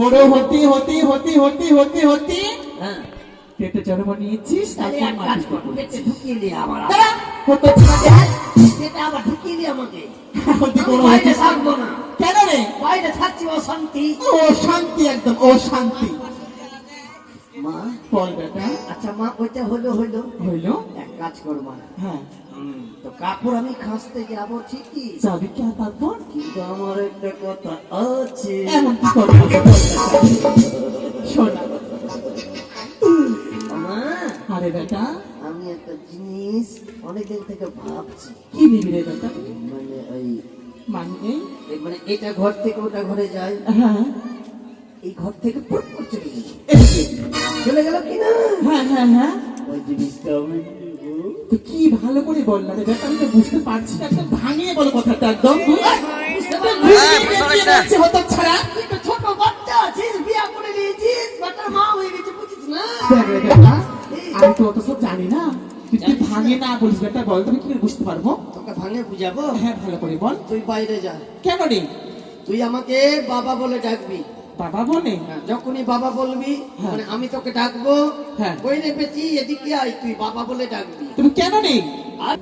বড় হতে হতে হতে হতে হতে হতে হ্যাঁ পেটে জন্ম নিয়েছিস, তাহলে এক কাজ কর, পেটে ঢুকিয়ে নে আমার। হতো পেটে আবার ঢুকিয়ে নে আমাকে। হতে বড় বাইরে হতে থাকবো না, কেন রে? বাইরে থাকছি অশান্তি। ও শান্তি, একদম ও শান্তি। মা বল বেটা। আচ্ছা মা, ওইটা হলো হলো হইলো? এক কাজ কর মা, হ্যাঁ তো কাপড় আমি খাসতে যাবো ঠিকই, যাবি কে তারপর? কিন্তু আমার একটা কথা আছে। এমন কি করবি? শোনা মা আরে বেটা, আমি একটা জিনিস অনেকদিন থেকে ভাবছি, কি নিবি রে বেটা? মানে ওই মানে মানে এটা ঘর থেকে ওটা ঘরে যায়, হ্যাঁ এই ঘর থেকে পুরো চলে গেল, এদিকে। চলে গেল কিনা হ্যাঁ হ্যাঁ হ্যাঁ, ওই জিনিসটা আমি নিবো। তো কি ভালো করে বল না রে বেটা, আমি তো বুঝতে পারছি না, একদম ভাঙিয়ে বলো কথাটা একদম। বুঝতে পারলি? হতো ছাড়া তুই তো ছোট বাচ্চা আছিস, বিয়া করে নিয়েছিস, বাচ্চার মা হয়ে গেছে, বুঝিস না? দেখ রে বেটা, আমি তো অত সব জানি না, তুই ভাঙিয়ে না বলিস বেটা, বল তুমি কি করে বুঝতে পারবো? তোকে ভাঙে বুঝাবো? হ্যাঁ ভালো করে বল। তুই বাইরে যা, কেন রে? তুই আমাকে বাবা বলে ডাকবি। বাবা বলে? যখনই বাবা বলবি হ্যাঁ। মানে আমি তোকে ডাকবো, হ্যাঁ। ওই রে পেছি এদিকে আয়, তুই বাবা বলে ডাকবি। তুমি কেন রে? আর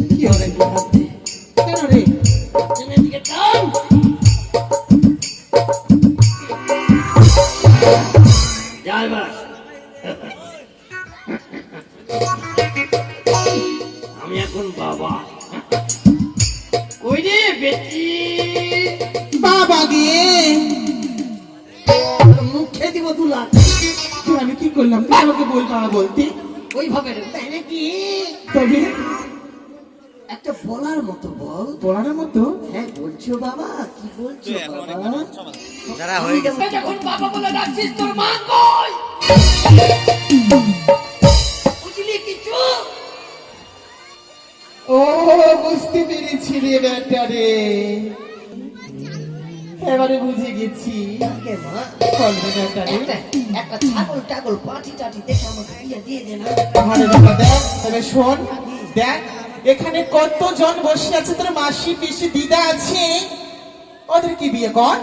কি হবে? কেন রে? এদিকে টান। যা এবার। আমি এখন বাবা। কই রে বেটি? বাবা গিয়ে মুখে দিব দুলা। আমি কি করলাম? তুই আমাকে বল বাবা বলতে। ওইভাবে রে, তাই নাকি? তবে একটা বলার মতো বল। বলার মতো? হ্যাঁ বলছো বাবা, কি বলছো বাবা? যারা হয়ে গেছে যখন বাবা বলে ডাকছিস, তোর মা কই? বুঝলি কিছু? ও বুঝতে পেরেছি রে বেটা রে, এবারে বুঝে গেছি। কাকে মা? বল রে বেটা রে। একটা ছাগল টাগল পাটি টাটি দেখে আমাকে বিয়ে দিয়ে দে না। আরে বেটা দেখ, তবে শোন, দেখ এখানে কতজন বসে আছে, তোর মাসি পিসি দিদা আছে, ওদের কি বিয়ে কর।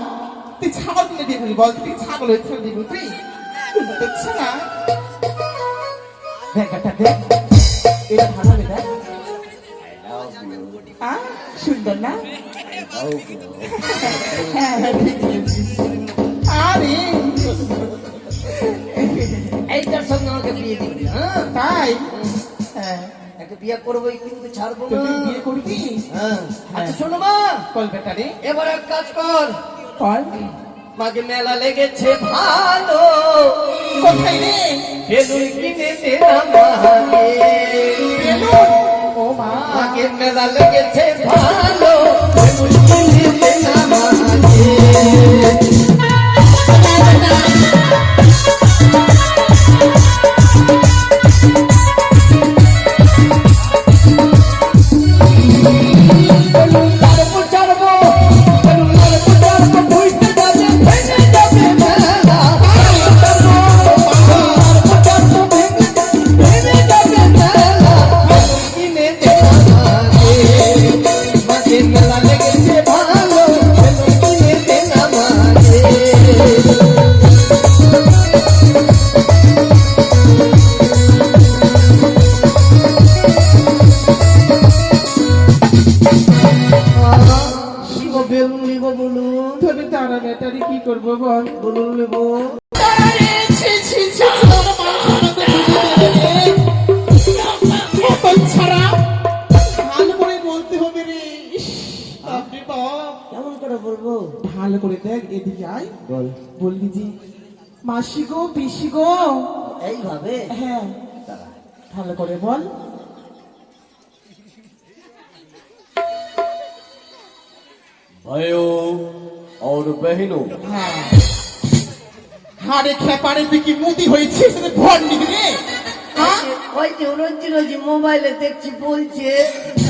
তুই ছাগল কিনে বিয়ে করবি? বল তুই ছাগল হয়ে ছাগল বিয়ে করবি? দেখছ না? দেখ বেটা দেখ, এটা ভালো হবে দেখ। সুন্দর না? হ্যাঁ, হ্যাঁ, ঠিক বলেছিস। আরে এইটার সঙ্গে আমাকে বিয়ে দিবি, হ্যাঁ? তাই? হ্যাঁ, একটা বিয়ে করবোই, কিন্তু ছাড়বো তো না। তুই বিয়ে করবি? হ্যাঁ। আচ্ছা শোনো মা, বল বেটা রে। এবার এক কাজ কর, বল মাকে মেলা লেগেছে ভালো, কোথায় রে? বেলুন কিনে দে না মাকে। বেলুন? ও মা, মাকে মেলা লেগেছে ভালো, বেলুন কিনে দে না মাকে। তোরে তারা বেটারি কি করবো বল? বলুন নেবো। ছি, ছি, ছি, তোর মাংস মধ্যে ঢুকে দেবে রে। কত ছাড়া। ভালো করে বলতে হবে রে। ইস, বাপরে বাপ। কেমন করে বলবো? ভালো করে দেখ, এদিকে আয়। বল। বললি যে মাসি গো পিসি গো, এইভাবে? হ্যাঁ ভালো করে বল। ভাইও और बहनों, হ্যাঁ হাড়ে খেপাড়ে তুই কি মুদি হয়েছিস ভর নিবি রে? হ্যাঁ ওই যে রোজ মোবাইলে দেখছি বলছে,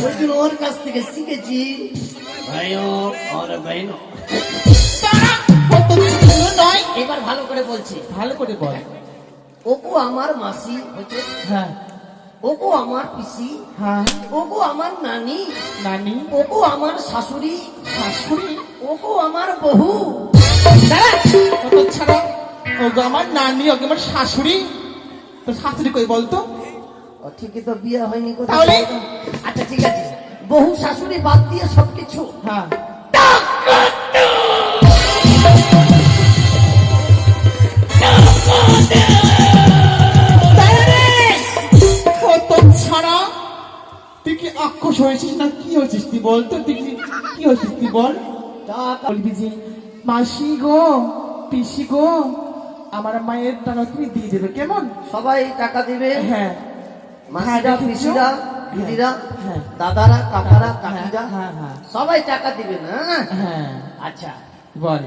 ওই জন্য ওর কাছ থেকে শিখেছি। ভাইও और बहनों, তারা কত ছিল নয়। এবার ভালো করে বলছি। ভালো করে বল। ওগো আমার মাসি হচ্ছে, হ্যাঁ ওগো আমার পিসি, হ্যাঁ ওগো আমার নানি, নানি ওগো আমার শাশুড়ি, শাশুড়ি ওগো আমার বহু। কত ছাড়া ওগো আমার নানি ওগো আমার শাশুড়ি। তো শাশুড়ি কই বলতো? ও ঠিকই তো বিয়ে হয়নি কোথায়? তাহলে? আচ্ছা ঠিক আছে, বহু শাশুড়ি বাদ দিয়ে সবকিছু। হ্যাঁ কত ছাড়া তুই কি আক্রোশ হয়েছিস না কি হয়েছিস তুই বল তো, তুই কি হয়েছিস তুই বল। টাকা বলবি যে মাসি গো পিসি গো আমার মায়ের টাকা তুমি দিয়ে দেবে কেমন? সবাই টাকা দিবে, হ্যাঁ মাসিরা, দেখেছো? পিসিরা, দিদিরা, হ্যাঁ। দাদারা, কাকারা, কাকিরা, হ্যাঁ হ্যাঁ সবাই টাকা দিবে না? হ্যাঁ আচ্ছা বল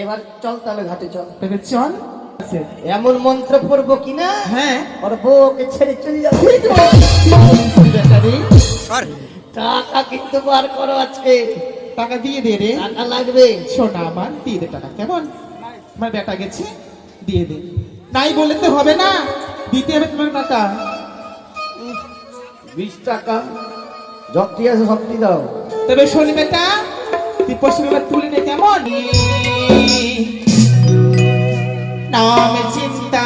এবার চল তাহলে ঘাটে চল। তবে চল। এমন মন্ত্র পড়বো কিনা হ্যাঁ ওর বউকে ছেড়ে চলে যাবে। বেটারে, সর টাকা কিন্তু বার করো আজকে, টাকা দিয়ে দে রে টাকা লাগবে। সোনা আমার দিয়ে দে টাকা কেমন? আমার বেটা গেছে দিয়ে দে। নাই বলে তো হবে না, দিতে হবে তোমার টাকা। 20 টাকা যতটি আছে সবটি দাও। তবে শোন বেটা, তুই পশ্চিমবঙ্গ তুলে নে কেমন? নাম চিন্তা